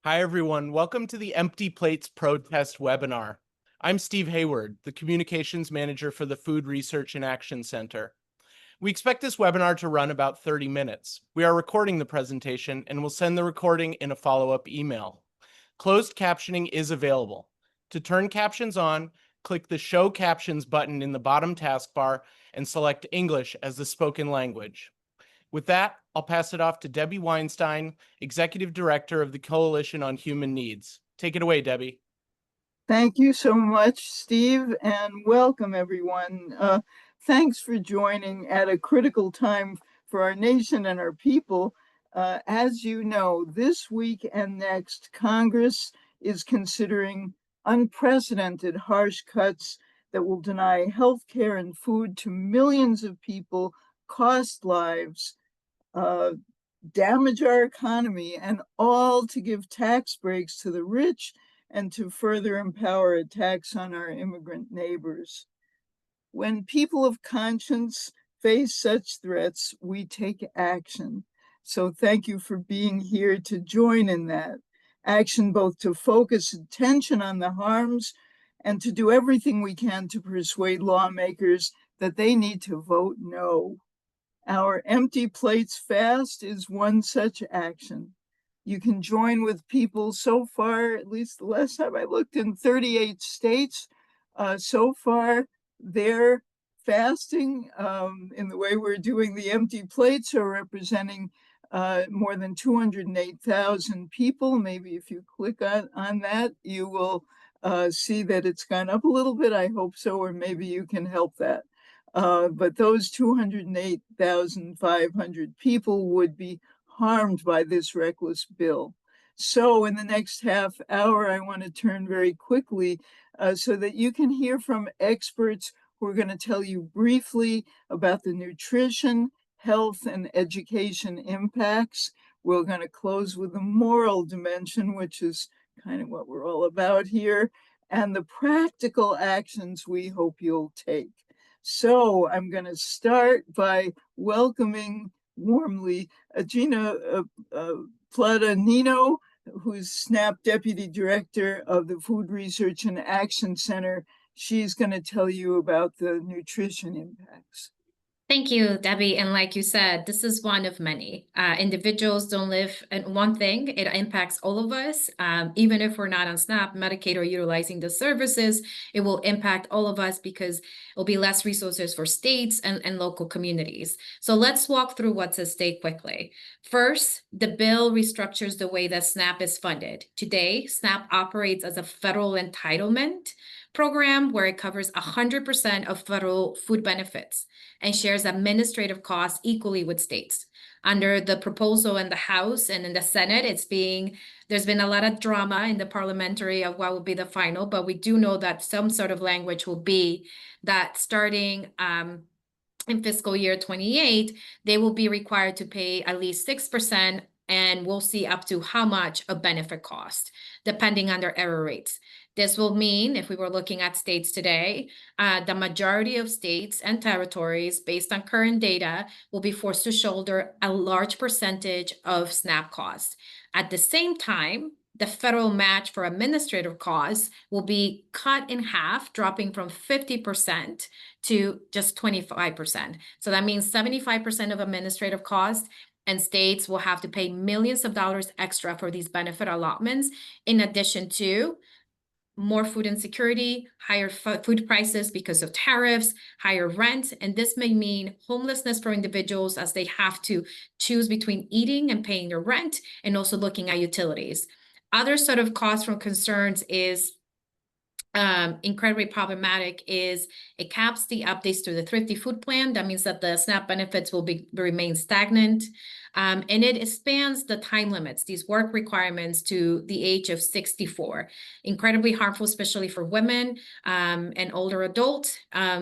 Hi, everyone. Welcome to the Empty Plates Protest webinar. I'm Steve Hayward, the Communications Manager for the Food Research and Action Center. We expect this webinar to run about 30 minutes. We are recording the presentation and will send the recording in a follow-up email. Closed captioning is available. To turn captions on, click the Show Captions button in the bottom taskbar and select English as the spoken language. With that, I'll pass it off to Debbie Weinstein, Executive Director of the Coalition on Human Needs. Take it away, Debbie. Thank you so much, Steve, and welcome everyone. Thanks for joining at a critical time for our nation and our people. As you know, this week and next, Congress is considering unprecedented harsh cuts that will deny health care and food to millions of people, cost lives, uh, damage our economy, and all to give tax breaks to the rich and to further empower attacks on our immigrant neighbors. When people of conscience face such threats, we take action. So thank you for being here to join in that action, both to focus attention on the harms and to do everything we can to persuade lawmakers that they need to vote no. Our Empty Plates Fast is one such action. You can join with people so far, at least the last time I looked, in 38 states. So far, they're fasting in the way we're doing the empty plates are representing more than 208,000 people. Maybe if you click on that, you will see that it's gone up a little bit. I hope so, or maybe you can help that. But those 208,500 people would be harmed by this reckless bill. So in the next half hour, I want to turn very quickly so that you can hear from experts who are going to tell you briefly about the nutrition, health, and education impacts. We're going to close with the moral dimension, which is kind of what we're all about here, and the practical actions we hope you'll take. So I'm going to start by welcoming warmly Gina Platanino, who's SNAP Deputy Director of the Food Research and Action Center. She's going to tell you about the nutrition impacts. Thank you, Debbie. And like you said, this is one of many. Individuals don't live in one thing. It impacts all of us. Even if we're not on SNAP, Medicaid, or utilizing the services, it will impact all of us because it'll be less resources for states and local communities. So let's walk through what's at stake quickly. First, the bill restructures the way that SNAP is funded. Today, SNAP operates as a federal entitlement program where it covers 100% of federal food benefits and shares administrative costs equally with states. Under the proposal in the House and in the Senate, there's been a lot of drama in the parliamentary of what will be the final, but we do know that some sort of language will be that starting in fiscal year 28, they will be required to pay at least 6%, and we'll see up to how much a benefit cost, depending on their error rates. This will mean, if we were looking at states today, the majority of states and territories, based on current data, will be forced to shoulder a large percentage of SNAP costs. At the same time, the federal match for administrative costs will be cut in half, dropping from 50% to just 25%. So that means 75% of administrative costs, and states will have to pay millions of dollars extra for these benefit allotments, in addition to more food insecurity, higher food prices because of tariffs, higher rent, and this may mean homelessness for individuals as they have to choose between eating and paying their rent and also looking at utilities. Other sort of costs from concerns is incredibly problematic is it caps the updates to the Thrifty Food Plan. That means that the SNAP benefits will remain stagnant. And it expands the time limits, these work requirements, to the age of 64. Incredibly harmful, especially for women and older adults,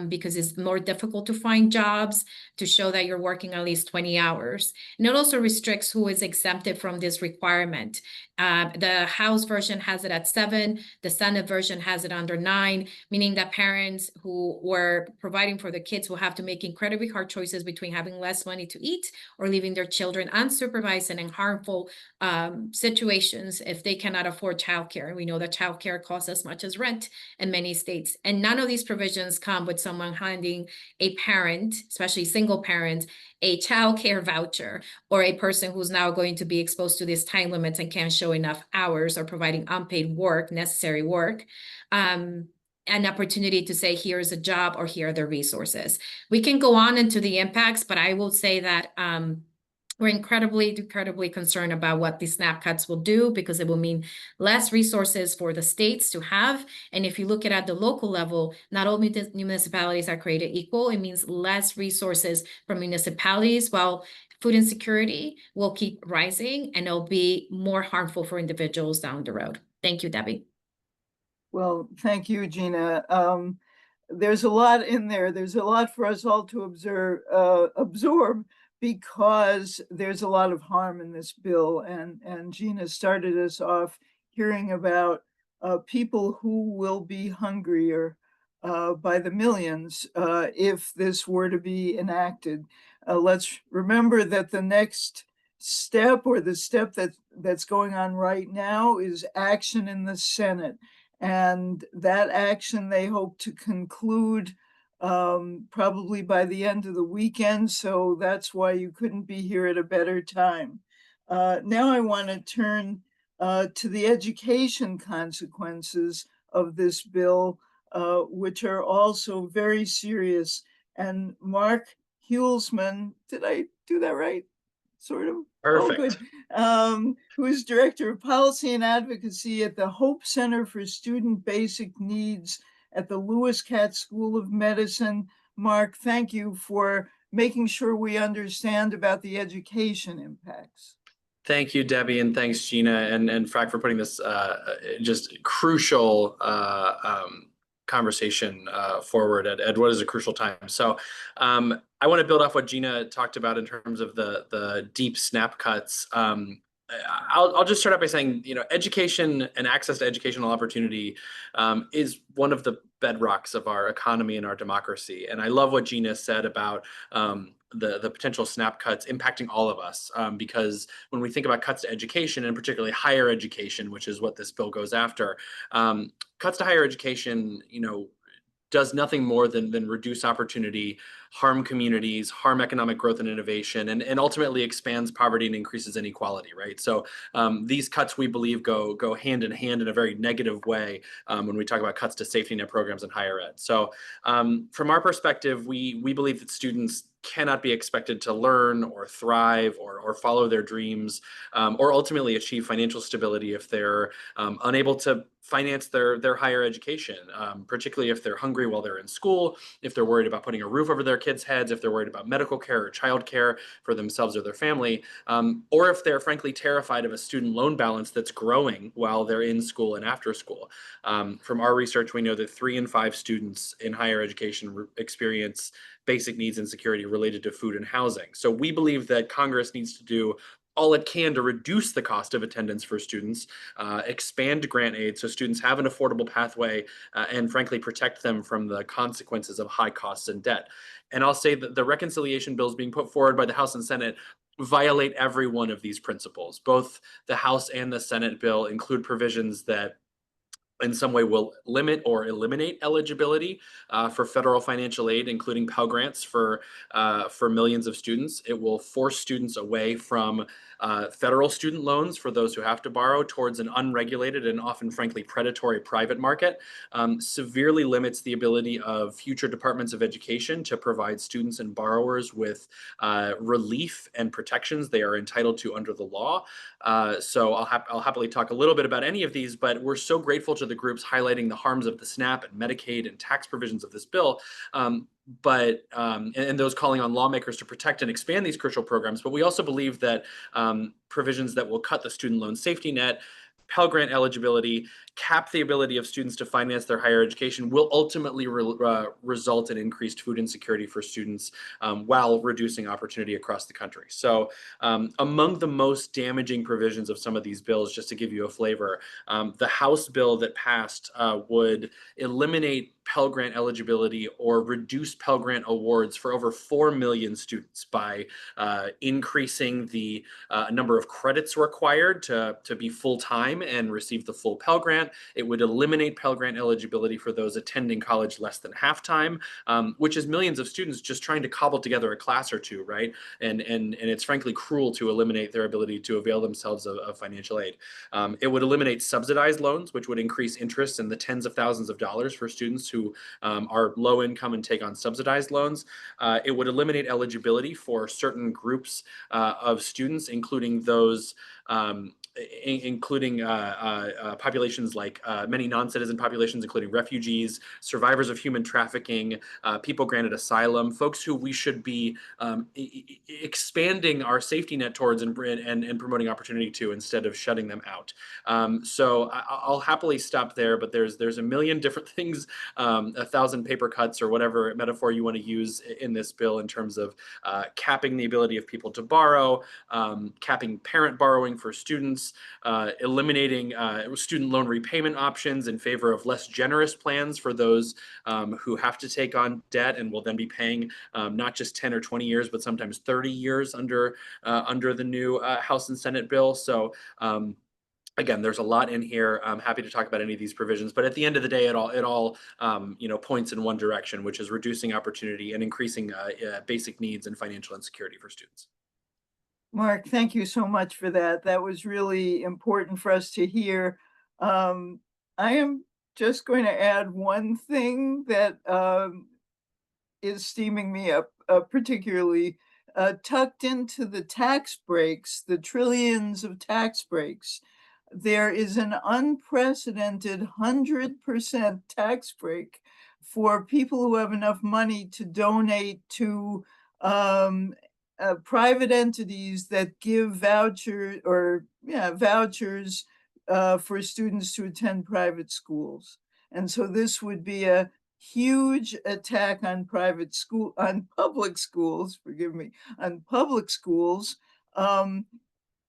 because it's more difficult to find jobs to show that you're working at least 20 hours. And it also restricts who is exempted from this requirement. The House version has it at 7. The Senate version has it under 9, meaning that parents who were providing for the kids will have to make incredibly hard choices between having less money to eat or leaving their children children unsupervised and in harmful situations if they cannot afford childcare. And we know that childcare costs as much as rent in many states. And none of these provisions come with someone handing a parent, especially single parents, a childcare voucher, or a person who's now going to be exposed to these time limits and can't show enough hours or providing unpaid work, necessary work. An opportunity to say, here's a job or here are the resources. We can go on into the impacts, but I will say that we're incredibly concerned about what these SNAP cuts will do, because it will mean less resources for the states to have. And if you look at the local level, not all municipalities are created equal. It means less resources for municipalities, while food insecurity will keep rising, and it'll be more harmful for individuals down the road. Thank you, Debbie. Well, thank you, Gina. There's a lot in there. There's a lot for us all to absorb, because there's a lot of harm in this bill. And Gina started us off hearing about people who will be hungrier by the millions if this were to be enacted. Let's remember that the next step, or the step that's going on right now, is action in the Senate. And that action they hope to conclude probably by the end of the weekend. So that's why you couldn't be here at a better time. Now I want to turn to the education consequences of this bill, which are also very serious. And Mark Hulsman, did I do that right? Sort of. Perfect. Oh, good. Who is Director of Policy and Advocacy at the Hope Center for Student Basic Needs at the Lewis Katz School of Medicine. Mark, thank you for making sure we understand about the education impacts. Thank you, Debbie, and thanks, Gina and FRAC, for putting this just crucial conversation forward at what is a crucial time. So I want to build off what Gina talked about in terms of the deep SNAP cuts. I'll just start out by saying, education and access to educational opportunity is one of the bedrocks of our economy and our democracy. And I love what Gina said about the potential SNAP cuts impacting all of us, because when we think about cuts to education, and particularly higher education, which is what this bill goes after, cuts to higher education, does nothing more than reduce opportunity, harm communities, harm economic growth and innovation, and ultimately expands poverty and increases inequality, right? So these cuts, we believe, go hand in hand in a very negative way when we talk about cuts to safety net programs in higher ed. So from our perspective, we believe that students cannot be expected to learn or thrive or follow their dreams or ultimately achieve financial stability if they're unable to finance their higher education, particularly if they're hungry while they're in school, if they're worried about putting a roof over their kids' heads, if they're worried about medical care or child care for themselves or their family, or if they're frankly terrified of a student loan balance that's growing while they're in school and after school. From our research, we know that 3 in 5 students in higher education experience basic needs insecurity related to food and housing. So we believe that Congress needs to do all it can to reduce the cost of attendance for students, expand grant aid so students have an affordable pathway, and frankly, protect them from the consequences of high costs and debt. And I'll say that the reconciliation bills being put forward by the House and Senate violate every one of these principles. Both the House and the Senate bill include provisions that in some way will limit or eliminate eligibility for federal financial aid, including Pell Grants for millions of students. It will force students away from federal student loans for those who have to borrow towards an unregulated and often, frankly, predatory private market, severely limits the ability of future departments of education to provide students and borrowers with relief and protections they are entitled to under the law. So I'll happily talk a little bit about any of these, but we're so grateful to the groups highlighting the harms of the SNAP and Medicaid and tax provisions of this bill, and those calling on lawmakers to protect and expand these crucial programs. But we also believe that provisions that will cut the student loan safety net, Pell Grant eligibility, cap the ability of students to finance their higher education will ultimately result in increased food insecurity for students while reducing opportunity across the country. So among the most damaging provisions of some of these bills, just to give you a flavor, the House bill that passed would eliminate Pell Grant eligibility or reduce Pell Grant awards for over 4 million students by increasing the number of credits required to be full-time and receive the full Pell Grant. It would eliminate Pell Grant eligibility for those attending college less than half-time, which is millions of students just trying to cobble together a class or two, right? And it's frankly cruel to eliminate their ability to avail themselves of financial aid. It would eliminate subsidized loans, which would increase interest in the tens of thousands of dollars for students who are low income and take on subsidized loans. It would eliminate eligibility for certain groups of students, including those including populations like many non-citizen populations, including refugees, survivors of human trafficking, people granted asylum, folks who we should be expanding our safety net towards and promoting opportunity to instead of shutting them out. So I'll happily stop there, but there's a million different things, 1,000 paper cuts or whatever metaphor you want to use in this bill in terms of capping the ability of people to borrow, capping parent borrowing for students, eliminating student loan repayment options in favor of less generous plans for those who have to take on debt and will then be paying not just 10 or 20 years, but sometimes 30 years under the new House and Senate bill. So again, there's a lot in here. I'm happy to talk about any of these provisions, but at the end of the day, it all points in one direction, which is reducing opportunity and increasing basic needs and financial insecurity for students. Mark, thank you so much for that. That was really important for us to hear. I am just going to add one thing that is steaming me up, particularly tucked into the tax breaks, the trillions of tax breaks. There is an unprecedented 100% tax break for people who have enough money to donate to private entities that give vouchers for students to attend private schools. And so this would be a huge attack on public schools, on public schools.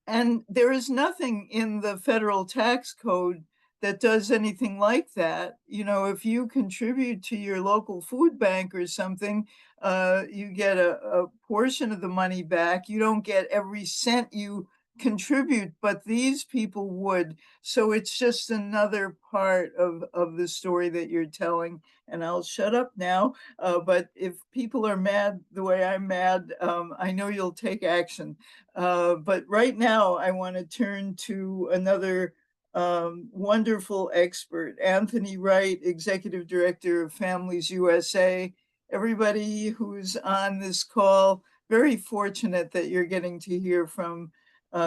And there is nothing in the federal tax code that does anything like that. You know, if you contribute to your local food bank or something, you get a portion of the money back. You don't get every cent you contribute, but these people would. So it's just another part of the story that you're telling. And I'll shut up now. But if people are mad the way I'm mad, I know you'll take action. But right now, I want to turn to another wonderful expert, Anthony Wright, Executive Director of Families USA. Everybody who's on this call, very fortunate that you're getting to hear from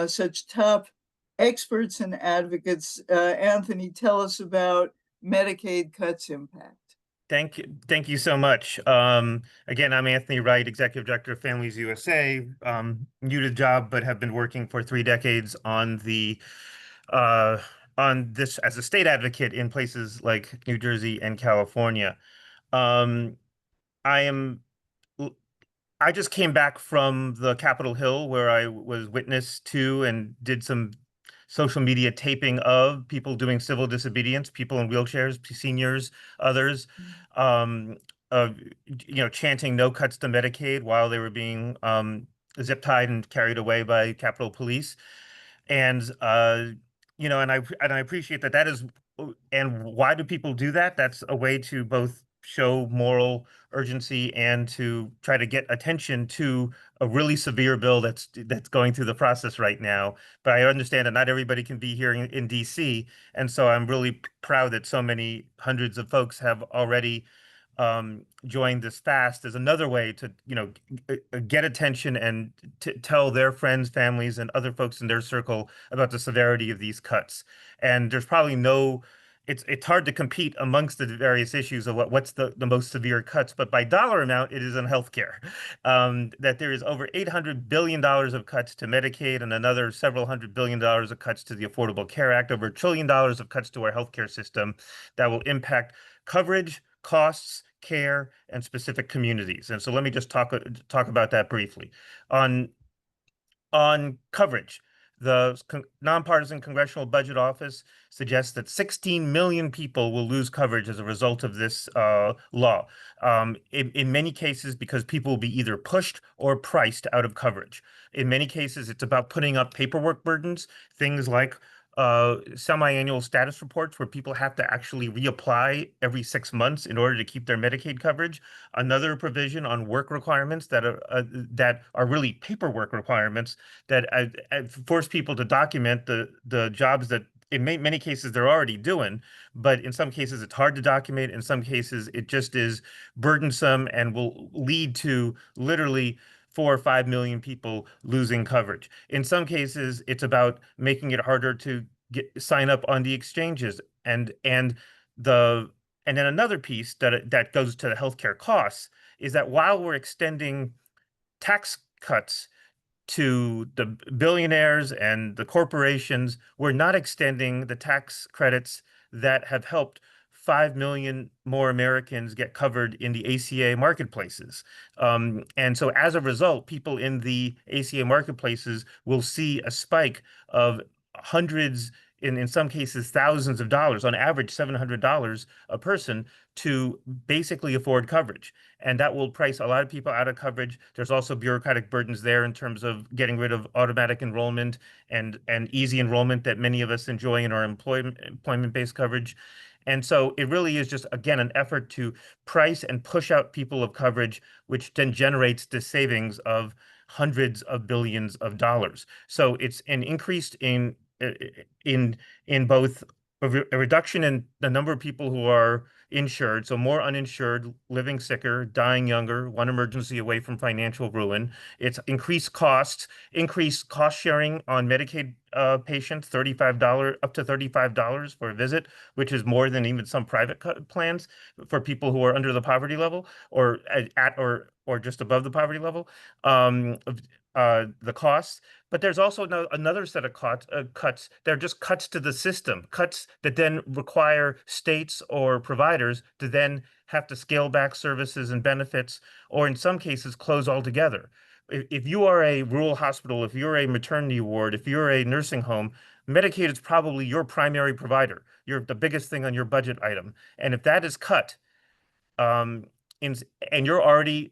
such top experts and advocates. Anthony, tell us about Medicaid cuts impact. Thank you so much. Again, I'm Anthony Wright, Executive Director of Families USA. New to the job, but have been working for 3 decades on this as a state advocate in places like New Jersey and California. I just came back from the Capitol Hill, where I was witness to and did some social media taping of people doing civil disobedience, people in wheelchairs, seniors, others, chanting "no cuts to Medicaid" while they were being zip tied and carried away by Capitol Police. And and I appreciate that is. And why do people do that? That's a way to both show moral urgency and to try to get attention to a really severe bill that's going through the process right now. But I understand that not everybody can be here in DC, and so I'm really proud that so many hundreds of folks have already joined this fast as another way to get attention and to tell their friends, families, and other folks in their circle about the severity of these cuts. And there's probably it's hard to compete amongst the various issues of what's the most severe cuts, but by dollar amount, it is in healthcare. That there is over $800 billion of cuts to Medicaid and another several $100 billion of cuts to the Affordable Care Act, over $1 trillion of cuts to our healthcare system that will impact coverage, costs, care, and specific communities. And so let me just talk about that briefly. On coverage, the Nonpartisan Congressional Budget Office suggests that 16 million people will lose coverage as a result of this law. In many cases, because people will be either pushed or priced out of coverage. In many cases, it's about putting up paperwork burdens, things like semi-annual status reports where people have to actually reapply every 6 months in order to keep their Medicaid coverage. Another provision on work requirements that are really paperwork requirements that force people to document the jobs that in many cases they're already doing, but in some cases it's hard to document. In some cases it just is burdensome and will lead to literally 4 or 5 million people losing coverage. In some cases, it's about making it harder to sign up on the exchanges, and then another piece that goes to the healthcare costs is that while we're extending tax cuts to the billionaires and the corporations, we're not extending the tax credits that have helped 5 million more Americans get covered in the ACA marketplaces. And so as a result, people in the ACA marketplaces will see a spike of hundreds, in some cases, thousands of dollars, on average $700 a person, to basically afford coverage. And that will price a lot of people out of coverage. There's also bureaucratic burdens there in terms of getting rid of automatic enrollment and easy enrollment that many of us enjoy in our employment-based coverage. And so it really is just, again, an effort to price and push out people of coverage, which then generates the savings of hundreds of billions of dollars. So it's an increase in both a reduction in the number of people who are insured, so more uninsured, living sicker, dying younger, one emergency away from financial ruin. It's increased cost sharing on Medicaid patients, $35 up to $35 for a visit, which is more than even some private plans for people who are under the poverty level or at or just above the poverty level. The costs, but there's also another set of cuts. They're just cuts to the system, cuts that then require states or providers to then have to scale back services and benefits, or in some cases close altogether. If you are a rural hospital, if you're a maternity ward, if you're a nursing home, Medicaid is probably your primary provider. You're the biggest thing on your budget item, and if that is cut, and you're already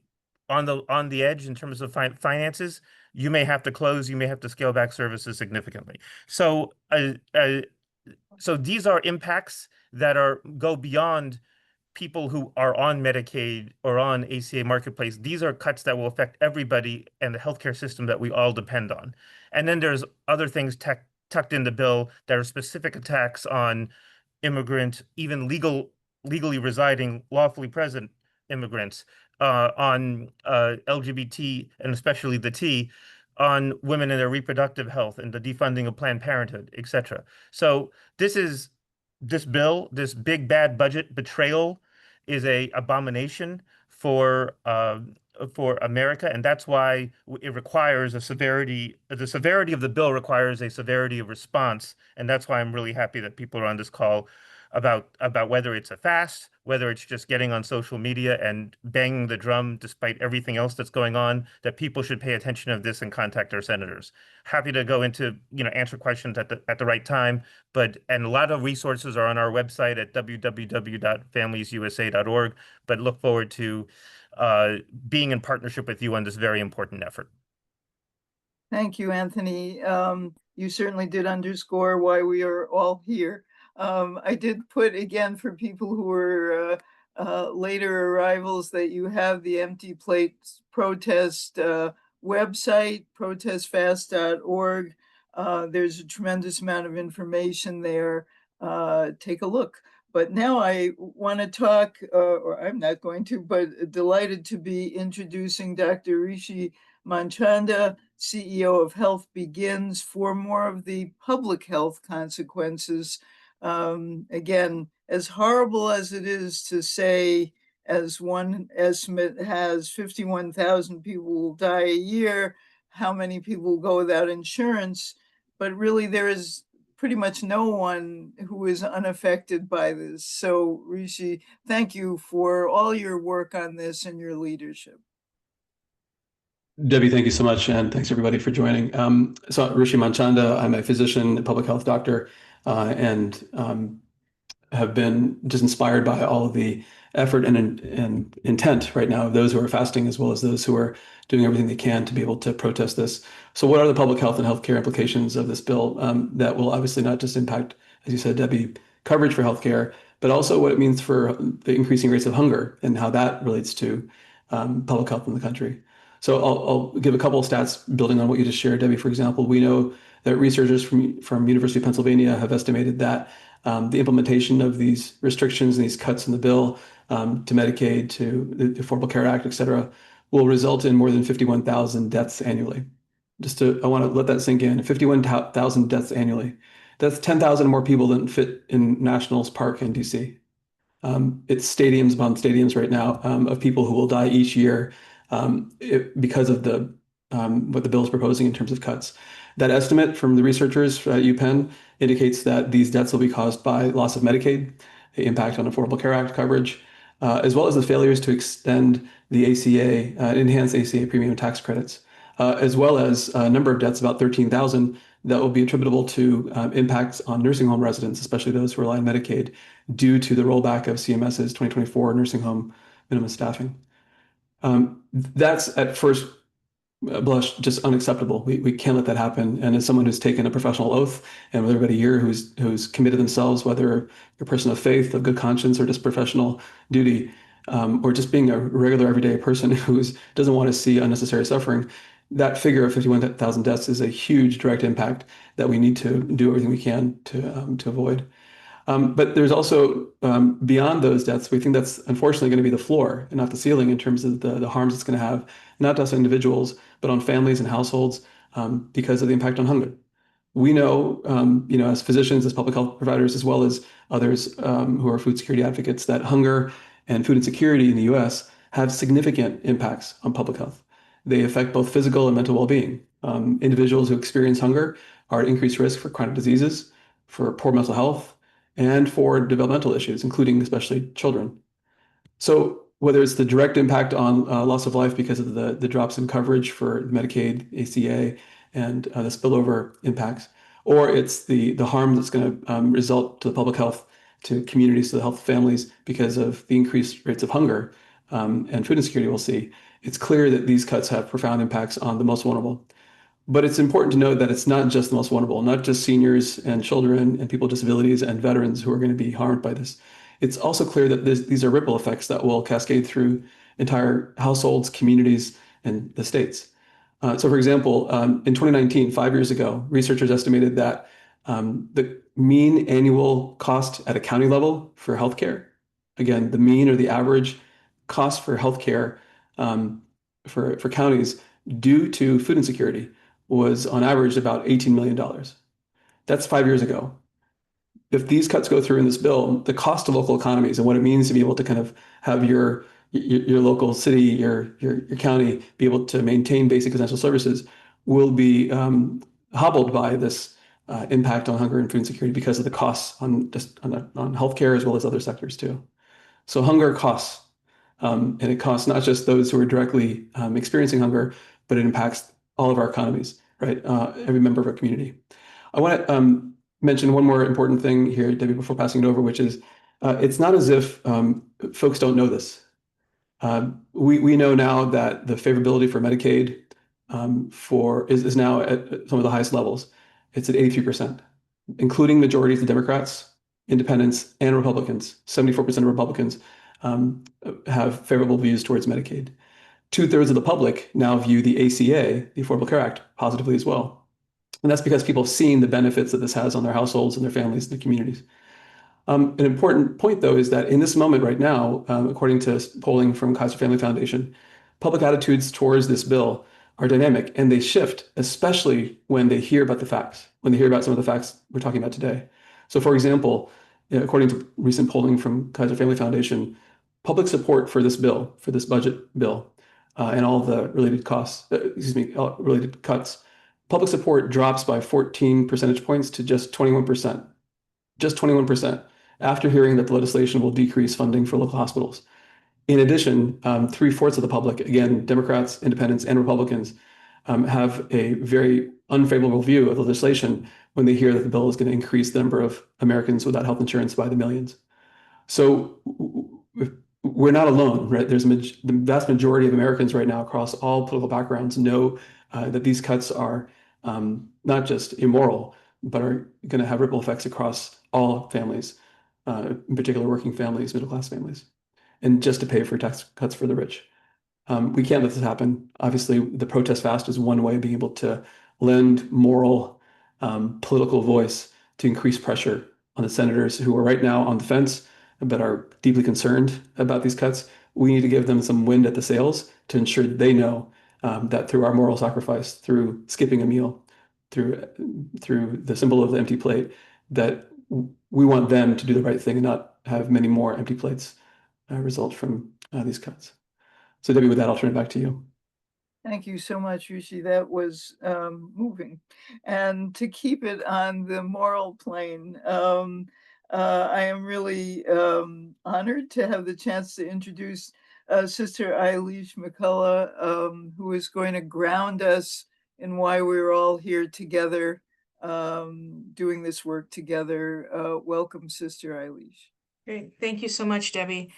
on the edge in terms of finances, you may have to close, you may have to scale back services significantly. So these are impacts that go beyond people who are on Medicaid or on ACA Marketplace. These are cuts that will affect everybody and the healthcare system that we all depend on. And then there's other things tucked in the bill that are specific attacks on immigrant, even legally residing, lawfully present immigrants, on LGBT and especially the T, on women and their reproductive health and the defunding of Planned Parenthood, etc. So this bill, this big bad budget betrayal, is an abomination for America, and that's why it requires the severity of the bill requires a severity of response, and that's why I'm really happy that people are on this call about whether it's a fast, whether it's just getting on social media and banging the drum despite everything else that's going on, that people should pay attention of this and contact our senators. Happy to go into, answer questions at the right time, and a lot of resources are on our website at www.familiesusa.org, but look forward to being in partnership with you on this very important effort. Thank you, Anthony. You certainly did underscore why we are all here. I did put, again, for people who were later arrivals, that you have the Empty Plates protest website, protestfast.org. There's a tremendous amount of information there. Take a look. But now I want to talk, or I'm not going to, but delighted to be introducing Dr. Rishi Manchanda, CEO of Health Begins, for more of the public health consequences. Again, as horrible as it is to say, as one estimate has, 51,000 people will die a year, how many people will go without insurance? But really, there is pretty much no one who is unaffected by this. So, Rishi, thank you for all your work on this and your leadership. Debbie, thank you so much, and thanks everybody for joining. So Rishi Manchanda, I'm a physician, a public health doctor, and have been just inspired by all of the effort and intent right now of those who are fasting, as well as those who are doing everything they can to be able to protest this. So what are the public health and healthcare implications of this bill that will obviously not just impact, as you said, Debbie, coverage for healthcare, but also what it means for the increasing rates of hunger and how that relates to public health in the country. So I'll give a couple of stats building on what you just shared, Debbie. For example, we know that researchers from University of Pennsylvania have estimated that the implementation of these restrictions and these cuts in the bill to Medicaid, to the Affordable Care Act, et cetera, will result in more than 51,000 deaths annually. I want to let that sink in. 51,000 deaths annually. That's 10,000 more people than fit in Nationals Park in DC. It's stadiums upon stadiums right now of people who will die each year because of what the bill is proposing in terms of cuts. That estimate from the researchers at UPenn indicates that these deaths will be caused by loss of Medicaid, the impact on Affordable Care Act coverage, as well as the failures to extend the ACA, enhance ACA premium tax credits, as well as a number of deaths, about 13,000, that will be attributable to impacts on nursing home residents, especially those who rely on Medicaid, due to the rollback of CMS's 2024 nursing home minimum staffing. That's at first blush just unacceptable. We can't let that happen. And as someone who's taken a professional oath and with everybody here who's committed themselves, whether you're a person of faith, of good conscience, or just professional duty, or just being a regular everyday person who doesn't want to see unnecessary suffering, that figure of 51,000 deaths is a huge direct impact that we need to do everything we can to avoid. But there's also, beyond those deaths, we think that's unfortunately going to be the floor and not the ceiling in terms of the harms it's going to have, not just on individuals, but on families and households because of the impact on hunger. We know, as physicians, as public health providers, as well as others who are food security advocates, that hunger and food insecurity in the US have significant impacts on public health. They affect both physical and mental well-being. Individuals who experience hunger are at increased risk for chronic diseases, for poor mental health, and for developmental issues, including especially children. So whether it's the direct impact on loss of life because of the drops in coverage for Medicaid, ACA, and the spillover impacts, or it's the harm that's going to result to the public health, to communities, to the health of families because of the increased rates of hunger and food insecurity we'll see, it's clear that these cuts have profound impacts on the most vulnerable. But it's important to note that it's not just the most vulnerable, not just seniors and children and people with disabilities and veterans who are going to be harmed by this. It's also clear that these are ripple effects that will cascade through entire households, communities, and the states. So for example, in 2019, 5 years ago, researchers estimated that the mean annual cost at a county level for healthcare, again, the mean or the average cost for healthcare for counties due to food insecurity was on average about $18 million. That's 5 years ago. If these cuts go through in this bill, the cost of local economies and what it means to be able to kind of have your local city, your county be able to maintain basic essential services will be hobbled by this impact on hunger and food insecurity because of the costs on healthcare as well as other sectors too. So hunger costs, and it costs not just those who are directly experiencing hunger, but it impacts all of our economies, right? Every member of our community. I want to mention one more important thing here, Debbie, before passing it over, which is it's not as if folks don't know this. We know now that the favorability for Medicaid is now at some of the highest levels. It's at 83%, including majorities of Democrats, independents, and Republicans. 74% of Republicans have favorable views towards Medicaid. 2/3 of the public now view the ACA, the Affordable Care Act, positively as well. And that's because people have seen the benefits that this has on their households and their families and their communities. An important point, though, is that in this moment right now, according to polling from Kaiser Family Foundation, public attitudes towards this bill are dynamic, and they shift, especially when they hear about the facts, when they hear about some of the facts we're talking about today. So, for example, according to recent polling from Kaiser Family Foundation, public support for this bill, for this budget bill, and all the related related cuts, public support drops by 14 percentage points to just 21%. Just 21%, after hearing that the legislation will decrease funding for local hospitals. In addition, 3/4 of the public, again, Democrats, Independents, and Republicans, have a very unfavorable view of the legislation when they hear that the bill is going to increase the number of Americans without health insurance by the millions. So we're not alone, right? The vast majority of Americans right now across all political backgrounds know that these cuts are not just immoral, but are going to have ripple effects across all families, in particular working families, middle-class families, and just to pay for tax cuts for the rich. We can't let this happen. Obviously, the protest fast is one way of being able to lend moral, political voice to increase pressure on the senators who are right now on the fence but are deeply concerned about these cuts. We need to give them some wind at the sails to ensure that they know that through our moral sacrifice, through skipping a meal, through the symbol of the empty plate, that we want them to do the right thing and not have many more empty plates result from these cuts. So Debbie, with that, I'll turn it back to you. Thank you so much, Rishi. That was moving. And to keep it on the moral plane, I am really honored to have the chance to introduce Sister Eilish McCullough, who is going to ground us in why we're all here together, doing this work together. Welcome, Sister Eilish. Great. Thank you so much, Debbie.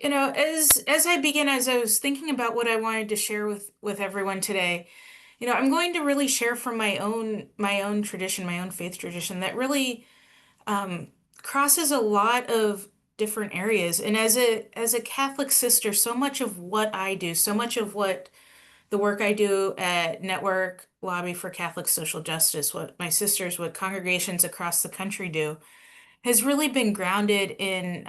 You know, as I begin, as I was thinking about what I wanted to share with everyone today, you know, I'm going to really share from my own tradition, my own faith tradition that really crosses a lot of different areas. And as a Catholic sister, so much of what I do, so much of what the work I do at Network Lobby for Catholic Social Justice, what my sisters, what congregations across the country do, has really been grounded in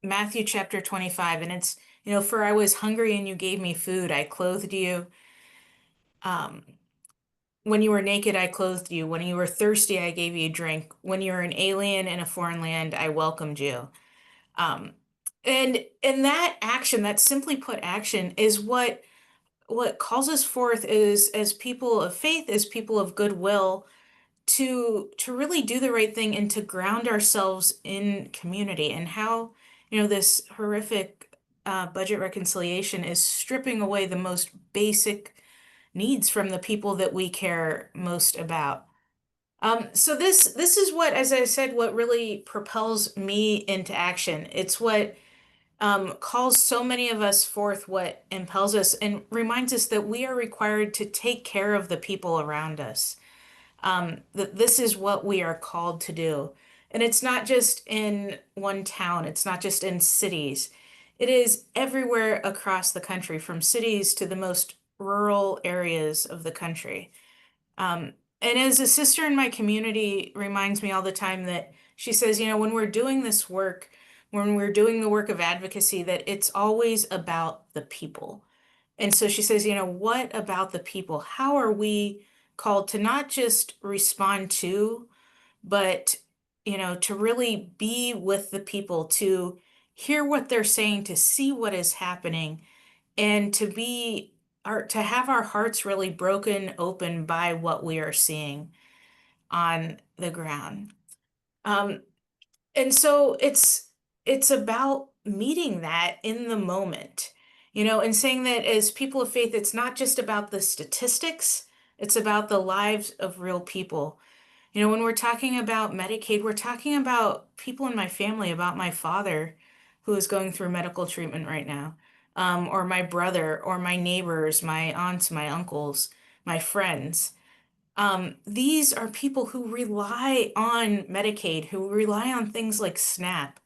Matthew chapter 25. And it's, you know, for I was hungry and you gave me food, I clothed you. When you were naked, I clothed you. When you were thirsty, I gave you drink. When you were an alien in a foreign land, I welcomed you. And that action, that simply put action, is what calls us forth is as people of faith, as people of goodwill, to really do the right thing and to ground ourselves in community, and how, you know, this horrific budget reconciliation is stripping away the most basic needs from the people that we care most about. So this is what, as I said, what really propels me into action. It's what calls so many of us forth, what impels us and reminds us that we are required to take care of the people around us. That this is what we are called to do. And it's not just in one town, it's not just in cities. It is everywhere across the country, from cities to the most rural areas of the country. And as a sister in my community reminds me all the time, that she says, you know, when we're doing this work, when we're doing the work of advocacy, that it's always about the people. And so she says, you know, what about the people? How are we called to not just respond to, but, you know, to really be with the people, to hear what they're saying, to see what is happening, and to have our hearts really broken open by what we are seeing on the ground. And so it's about meeting that in the moment, you know, and saying that as people of faith, it's not just about the statistics, it's about the lives of real people. You know, when we're talking about Medicaid, we're talking about people in my family, about my father who is going through medical treatment right now, or my brother, or my neighbors, my aunts, my uncles, my friends. These are people who rely on Medicaid, who rely on things like SNAP.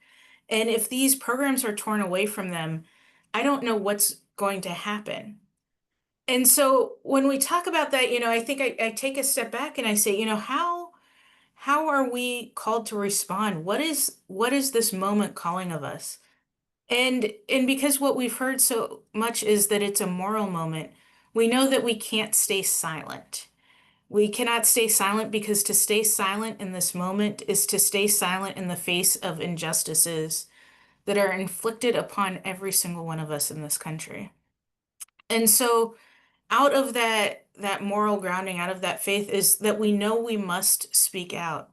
And if these programs are torn away from them, I don't know what's going to happen. And so when we talk about that, you know, I think I take a step back and I say, you know, how are we called to respond? What is this moment calling of us? And because what we've heard so much is that it's a moral moment, we know that we can't stay silent. We cannot stay silent, because to stay silent in this moment is to stay silent in the face of injustices that are inflicted upon every single one of us in this country. And so out of that moral grounding, out of that faith, is that we know we must speak out.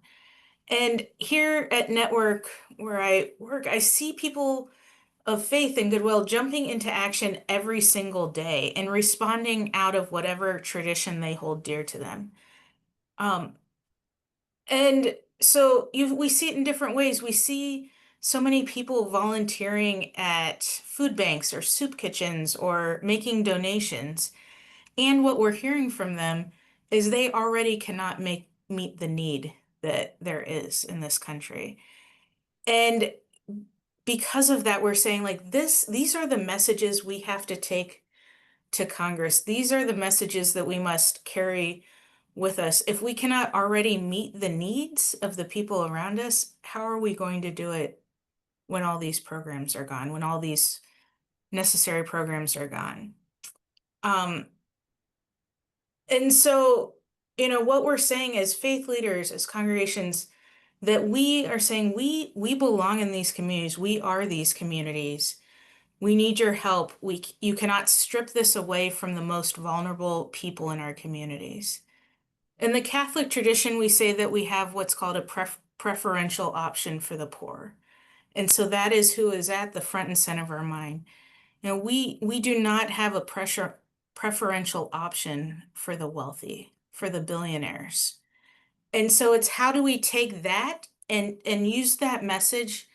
And here at Network, where I work, I see people of faith and goodwill, jumping into action every single day and responding out of whatever tradition they hold dear to them. And so we see it in different ways. We see so many people volunteering at food banks or soup kitchens or making donations. And what we're hearing from them is they already cannot meet the need that there is in this country. And because of that, we're saying like these are the messages we have to take to Congress. These are the messages that we must carry with us. If we cannot already meet the needs of the people around us, how are we going to do it when all these programs are gone, when all these necessary programs are gone? And so, what we're saying as faith leaders, as congregations, that we are saying we belong in these communities. We are these communities. We need your help. You cannot strip this away from the most vulnerable people in our communities. In the Catholic tradition, we say that we have what's called a preferential option for the poor. And so that is who is at the front and center of our mind. We do not have a preferential option for the wealthy, for the billionaires. And so it's how do we take that and use that message,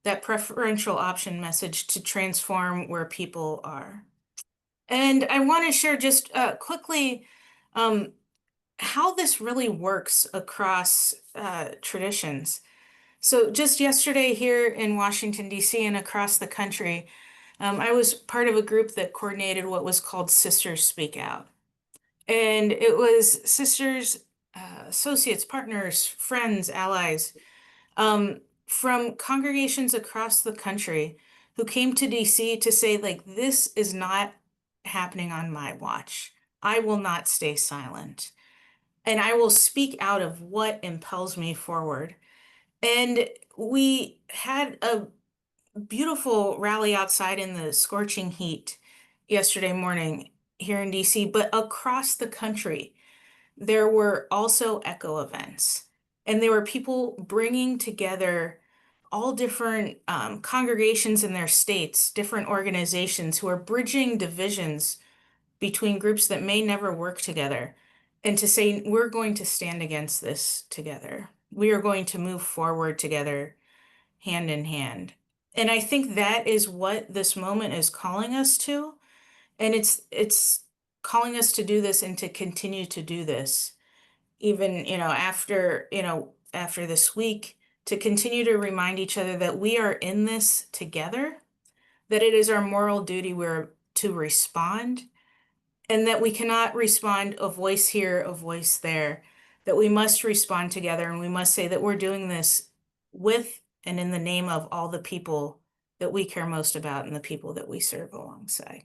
that preferential option message, to transform where people are. And I want to share just quickly how this really works across traditions. So just yesterday here in Washington, D.C. and across the country, I was part of a group that coordinated what was called Sisters Speak Out. And it was sisters, associates, partners, friends, allies, from congregations across the country who came to DC to say, like, this is not happening on my watch. I will not stay silent. And I will speak out of what impels me forward. And we had a beautiful rally outside in the scorching heat yesterday morning here in DC, but across the country, there were also echo events. And there were people bringing together all different congregations in their states, different organizations who are bridging divisions between groups that may never work together, and to say, we're going to stand against this together. We are going to move forward together, hand in hand. And I think that is what this moment is calling us to. And it's calling us to do this and to continue to do this, even, after this week, to continue to remind each other that we are in this together, that it is our moral duty to respond, and that we cannot respond a voice here, a voice there, that we must respond together, and we must say that we're doing this with and in the name of all the people that we care most about and the people that we serve alongside.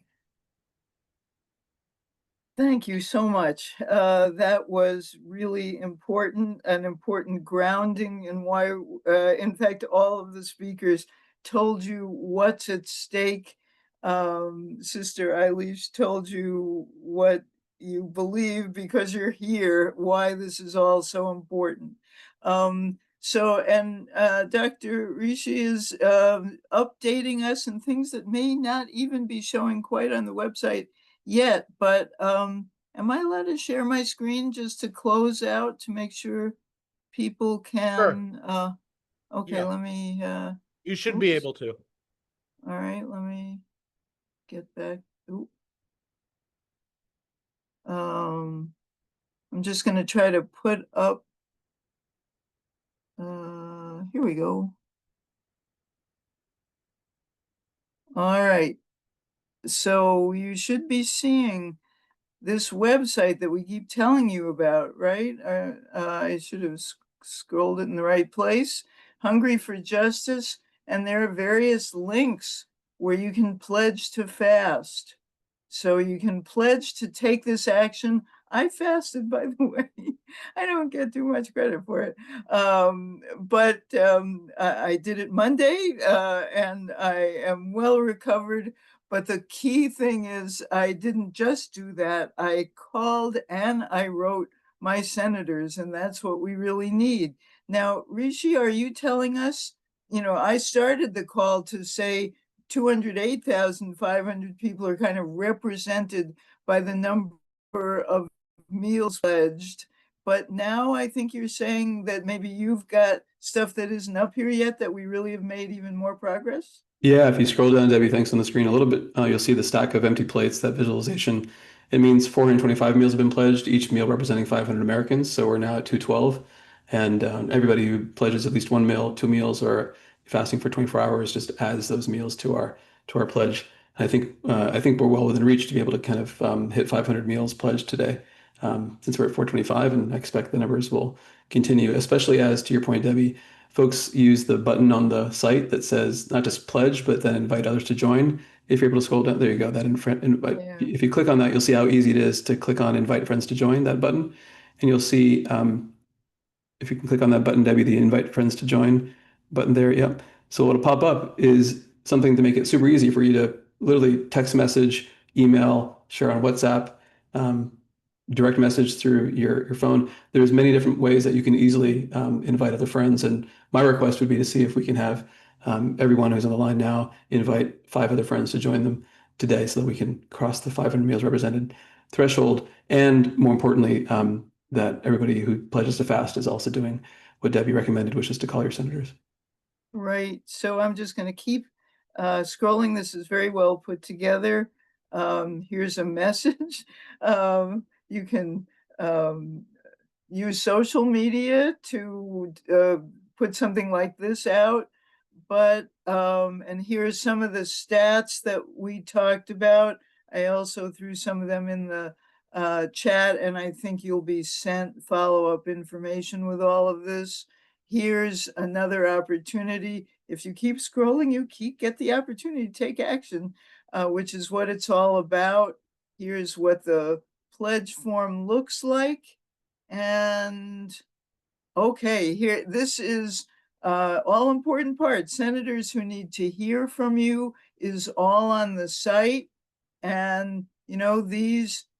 Thank you so much. That was really important, an important grounding in why, in fact, all of the speakers told you what's at stake. Sister Eilish told you what you believe because you're here, why this is all so important. Dr. Rishi is updating us in things that may not even be showing quite on the website yet, but am I allowed to share my screen just to close out to make sure people can? Okay, Yeah. let me. You should be able to. All right, let me get back. Ooh. I'm just going to try to put up. Here we go. All right. So you should be seeing this website that we keep telling you about, right? I should have scrolled it in the right place. Hungry for Justice. And there are various links where you can pledge to fast. So you can pledge to take this action. I fasted, by the way. I don't get too much credit for it. But I did it Monday and I am well recovered. But the key thing is I didn't just do that. I called and I wrote my senators, and that's what we really need. Now, Rishi, are you telling us, I started the call to say, 208,500 people are kind of represented by the number of meals pledged. But now I think you're saying that maybe you've got stuff that isn't up here yet, that we really have made even more progress? Yeah, if you scroll down, Debbie, thanks on the screen a little bit, you'll see the stack of empty plates, that visualization. It means 425 meals have been pledged, each meal representing 500 Americans. So we're now at 212. And everybody who pledges at least one meal, 2 meals, or fasting for 24 hours just adds those meals to our pledge. I think we're well within reach to be able to kind of hit 500 meals pledged today, since we're at 425, and I expect the numbers will continue, especially as, to your point, Debbie, folks use the button on the site that says not just pledge, but then invite others to join. If you're able to scroll down, there you go, that invite. Yeah. If you click on that, you'll see how easy it is to click on invite friends to join, that button. And you'll see, if you can click on that button, Debbie, the invite friends to join button there, yep. So what'll pop up is something to make it super easy for you to literally text message, email, share on WhatsApp, direct message through your phone. There's many different ways that you can easily invite other friends. And my request would be to see if we can have everyone who's on the line now invite 5 other friends to join them today, so that we can cross the 500 meals represented threshold. And more importantly, that everybody who pledges to fast is also doing what Debbie recommended, which is to call your senators. Right. So I'm just going to keep scrolling. This is very well put together. Here's a message. You can use social media to put something like this out. But, and here's some of the stats that we talked about. I also threw some of them in the chat, and I think you'll be sent follow-up information with all of this. Here's another opportunity. If you keep scrolling, you get the opportunity to take action, which is what it's all about. Here's what the pledge form looks like. And okay, here, this is all important part. Senators who need to hear from you is all on the site. And, you know,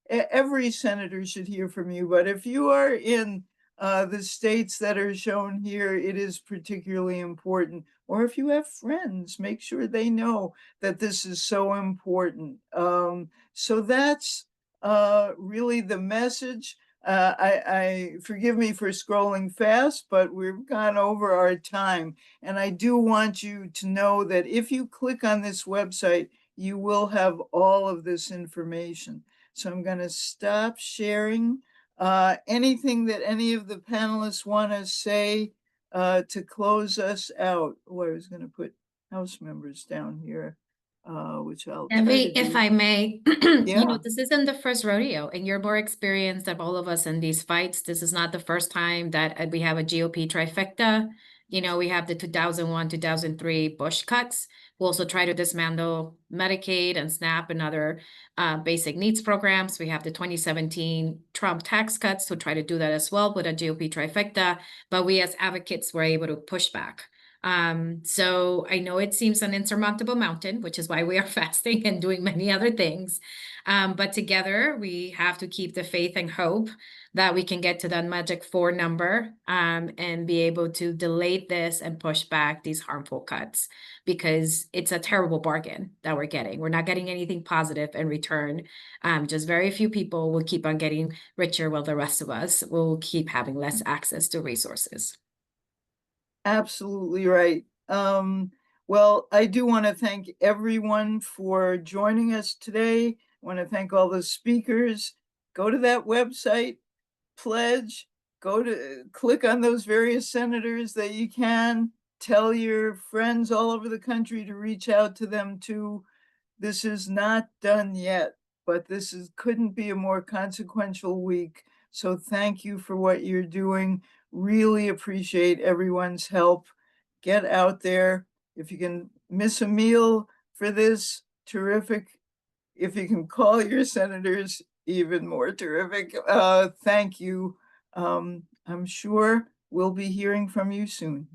every senator should hear from you. But if you are in the states that are shown here, it is particularly important. Or if you have friends, make sure they know that this is so important. So that's really the message. I forgive me for scrolling fast, but we've gone over our time. And I do want you to know that if you click on this website, you will have all of this information. So I'm going to stop sharing. Anything that any of the panelists want to say to close us out? Oh, I was going to put House members down here, which I'll try Debbie, to if do. I may, Yeah. you know, this isn't the first rodeo, and you're more experienced than all of us in these fights. This is not the first time that we have a GOP trifecta. You know, we have the 2001, 2003 Bush cuts. We also try to dismantle Medicaid and SNAP and other basic needs programs. We have the 2017 Trump tax cuts to try to do that as well with a GOP trifecta. But we as advocates were able to push back. So I know it seems an insurmountable mountain, which is why we are fasting and doing many other things. But together we have to keep the faith and hope that we can get to that magic 4 number and be able to delay this and push back these harmful cuts, because it's a terrible bargain that we're getting. We're not getting anything positive in return. Just very few people will keep on getting richer, while the rest of us will keep having less access to resources. Absolutely right. Well, I do want to thank everyone for joining us today. I want to thank all the speakers. Go to that website, pledge, click on those various senators that you can. Tell your friends all over the country to reach out to them too. This is not done yet, but couldn't be a more consequential week. So thank you for what you're doing. Really appreciate everyone's help. Get out there. If you can miss a meal for this, terrific. If you can call your senators, even more terrific. Thank you. I'm sure we'll be hearing from you soon.